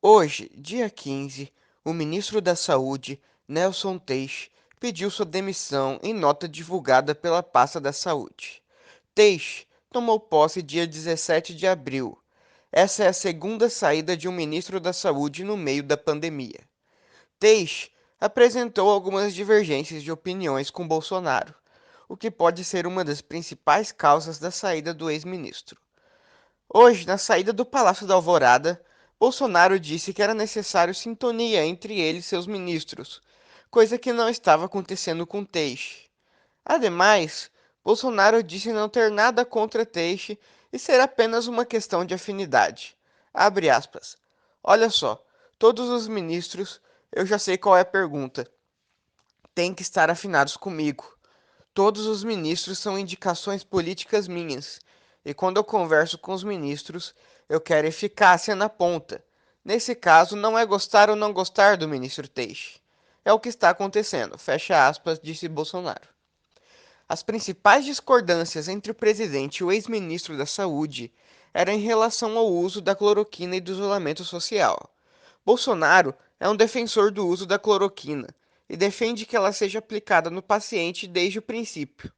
Hoje, dia 15, o ministro da Saúde, Nelson Teixe, pediu sua demissão em nota divulgada pela pasta da Saúde. Teixe tomou posse dia 17 de abril. Essa é a segunda saída de um ministro da Saúde no meio da pandemia. Teixe apresentou algumas divergências de opiniões com Bolsonaro, o que pode ser uma das principais causas da saída do ex-ministro. Hoje, na saída do Palácio da Alvorada, Bolsonaro disse que era necessário sintonia entre ele e seus ministros, coisa que não estava acontecendo com Teixe. Ademais, Bolsonaro disse não ter nada contra Teixe e ser apenas uma questão de afinidade. Abre aspas. Olha só, todos os ministros, eu já sei qual é a pergunta. Têm que estar afinados comigo. Todos os ministros são indicações políticas minhas, e quando eu converso com os ministros, eu quero eficácia na ponta. Nesse caso, não é gostar ou não gostar do ministro Teixe. É o que está acontecendo, fecha aspas, disse Bolsonaro. As principais discordâncias entre o presidente e o ex-ministro da Saúde eram em relação ao uso da cloroquina e do isolamento social. Bolsonaro é um defensor do uso da cloroquina e defende que ela seja aplicada no paciente desde o princípio.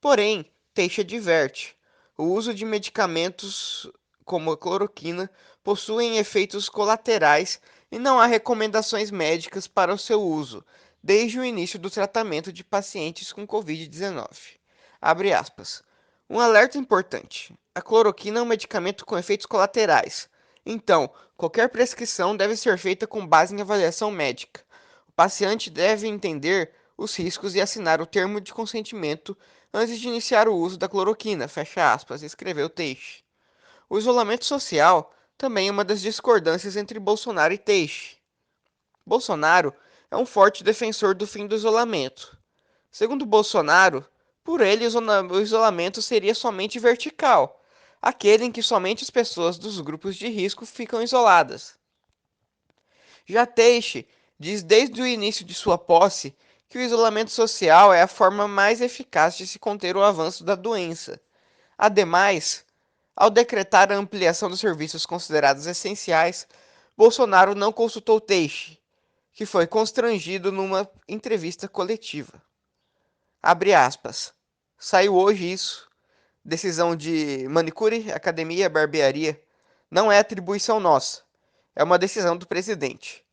Porém, Teixe adverte: o uso de medicamentos como a cloroquina possuem efeitos colaterais e não há recomendações médicas para o seu uso desde o início do tratamento de pacientes com Covid-19. Abre aspas. Um alerta importante: a cloroquina é um medicamento com efeitos colaterais. Então, qualquer prescrição deve ser feita com base em avaliação médica. O paciente deve entender os riscos e assinar o termo de consentimento antes de iniciar o uso da cloroquina, fecha aspas, escreveu Teixe. O isolamento social também é uma das discordâncias entre Bolsonaro e Teixe. Bolsonaro é um forte defensor do fim do isolamento. Segundo Bolsonaro, por ele o isolamento seria somente vertical, aquele em que somente as pessoas dos grupos de risco ficam isoladas. Já Teixe diz desde o início de sua posse que o isolamento social é a forma mais eficaz de se conter o avanço da doença. Ademais, ao decretar a ampliação dos serviços considerados essenciais, Bolsonaro não consultou Teixe, que foi constrangido numa entrevista coletiva. Abre aspas. Saiu hoje isso. Decisão de manicure, academia, barbearia. Não é atribuição nossa. É uma decisão do presidente.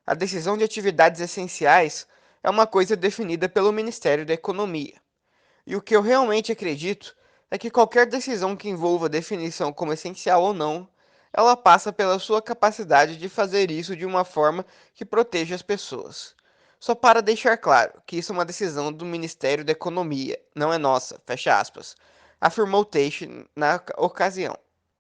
A decisão de atividades essenciais é uma coisa definida pelo Ministério da Economia. E o que eu realmente acredito é que qualquer decisão que envolva definição como essencial ou não, ela passa pela sua capacidade de fazer isso de uma forma que proteja as pessoas. Só para deixar claro que isso é uma decisão do Ministério da Economia, não é nossa, fecha aspas, afirmou Teixe na ocasião.